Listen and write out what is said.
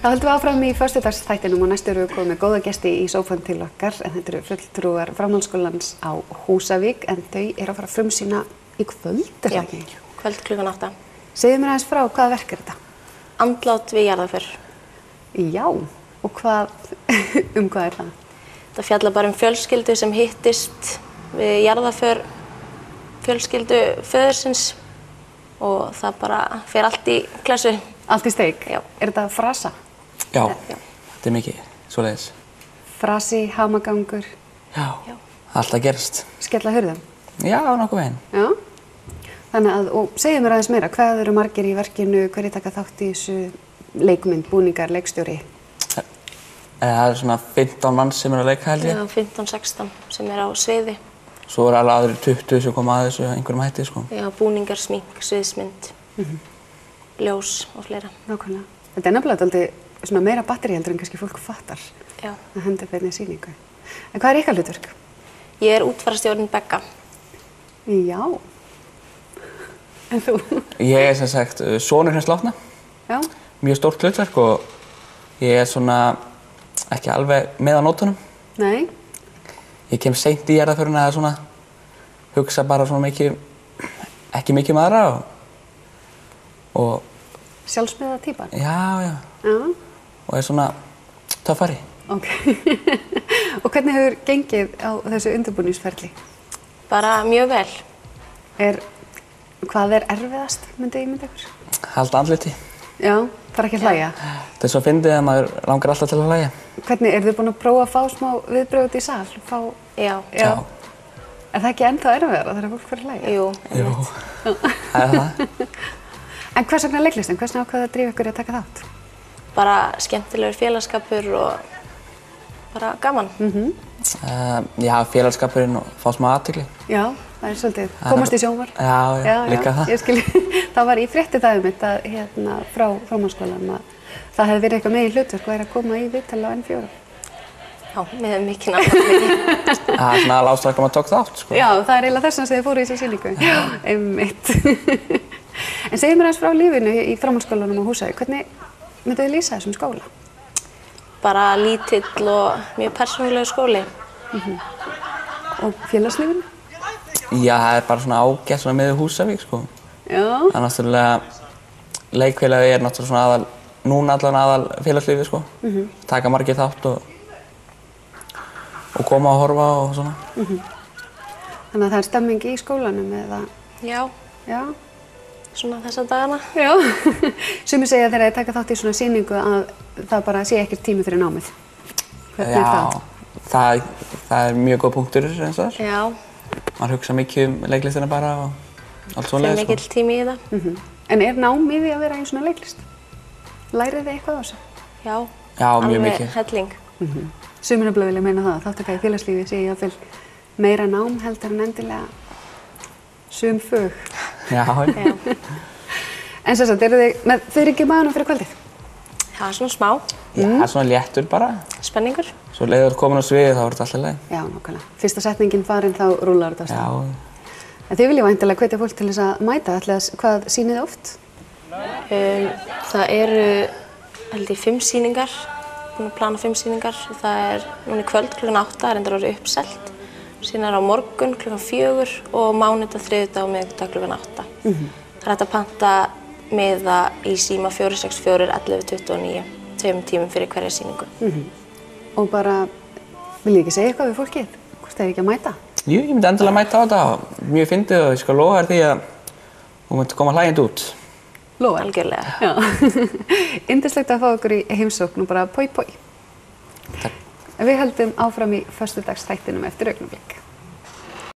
Þá höldum við áfram í föstudagsþættinum og næst erum við komið með góða gesti í sófann til okkar en þetta eru fulltrúar framhaldsskólans á Húsavík en þau eru að fara að frumsýna í kvöld, er það ekki? Kvöld klukkan 8. Segðu mér aðeins frá, hvaða verk er þetta? Andlát við jarðarför. Já, og hvað, hvað er það? Það fjallar bara fjölskyldu sem hittist við jarðarför fjölskyldu föðursins og það bara fer allt í klessu. Allt í steik? Já. Er þetta frasa? Já, þetta er mikið, svoleiðis. Frasi, hamagangur? Já, alltaf gerst. Skella hurðum? Já, nokkuð veginn. Já. Þannig að, og segðu mér aðeins meira, hvað eru margir í verkinu, hverjir taka þátt í þessu leikmynd, búningar, leikstjóri? Það eru svona 15 manns sem eru að leika held ég. Já, 15-16 sem eru á sviði. Svo eru alveg aðrir 20 sem koma að þessu einhverjum hætti, sko. Já, búningar, smink, sviðsmynd, ljós og fleira. Nákvæmlega. Þetta er nefnilega dálítið svona meira batteri heldur en kannski fólk fattar að henda upp einni sýningu. En hvað er ykkar hlutverk? Ég er útfararstjórinn Begga. Já. En þú? Ég er sem sagt sonur hins látna. Já. Mjög stórt hlutverk og ég er svona ekki alveg með á nótunum. Nei. Ég kem seint í jarðarförina að svona hugsa bara svona mikið, ekki mikið um aðra og Sjálfsmiðaða týpan? Já. Já. Og er svona töffari. Ok. Og hvernig hefur gengið á þessu undirbúningsferli? Bara mjög vel. Hvað er erfiðast, myndi ég mynda ykkur? Halda andliti. Já, fara ekki að hlæja. Þetta er svo fyndið að maður langar alltaf til að hlæja. Hvernig, eru þið búin að prófa að fá smá viðbrögð út í sal? Já. Er það ekki ennþá erfiðara þegar fólk fyrir að hlæja? Jú. Það er það. En hvers vegna leiklistin? Hvers vegna ákveðið að drífa ykkur í að taka þátt? Bara skemmtilegur félagskapur og bara gaman. Já, félagskapurinn og fá smá athygli. Já, það er svolítið. Komast í sjónvarp. Já, líka það. Ég skil, það var í fréttidagum mitt frá framhaldsskólanum að það hefði verið eitthvað megin hlutverk og er að koma í viðtal á N4. Já, með mikið náttúrulega. Það er svona ástæða að maður tók þátt, sko. Já, það er eiginlega þess vegna sem þið fóru í þessu sýningu. Já, einmitt. En segðu mér aðeins frá lífinu í framhaldsskólanum á Húsavík. Hvernig myndu þið lýsa þessum skóla? Bara lítill og mjög persónulegur skóli. Og félagslífinu? Já, það er bara svona ágætt svona með Húsavík, sko. Já. Það er náttúrulega, leikfélagið er náttúrulega svona núna allan aðal félagslífið, sko. Taka margir þátt og koma og horfa og svona. Þannig að það er stemming í skólanum eða? Já. Já. Svona þessa dagana. Já. Sumir segja þegar þið taka þátt í svona sýningu að það bara sé ekkert tími fyrir námið. Hvernig er það? Það er mjög góð punktur eins og þar. Já. Maður hugsa mikið um leiklistina bara og allt svoleiðis, Fyrir mikill tími í það. En er námið í að vera í svona leiklist? Lærið þið eitthvað á þessu? Já. Já, mjög mikið. Alveg helling. Sumir nefnilega vilja meina það. Þáttaka í félagslífi sé jafnvel meira nám heldur en endilega sum fög. Já. En sem sagt, eru þið með þurriki í maganum fyrir kvöldið? Já, svona smá. Já, það er svona léttur bara. Spenningur. Svo leiður þú komin á sviðið þá er þetta alltaf leið. Já, nákvæmlega. Fyrsta setningin farin þá rúlar þetta á stað. Já. En þið viljið væntanlega hvetja fólk til þess að mæta. Hvað sýnið þið oft? Það eru, held ég, 5 sýningar. Búin að plana 5 sýningar. Það er núna í kvöld klukkan 8, það er reyndar orðið uppselt. Síðan á morgun klukkan 4 og mánudag, þriðjudag og miðvikudag klukkan 8. Það er hægt að panta miða í síma 464 1129, 2 tímum fyrir hverja sýningu. Og bara, viljið ekki segja eitthvað við fólkið? Hvort það er ekki að mæta? Jú, ég myndi endilega mæta á þetta og mjög fyndið og ég skal lofa þér því að þú myndi koma hlægjandi út. Lofa? Algjörlega. Já. Yndislegt að fá okkur í heimsókn og bara poi. Takk. Við höldum áfram í föstudagsþættinum eftir augnablik.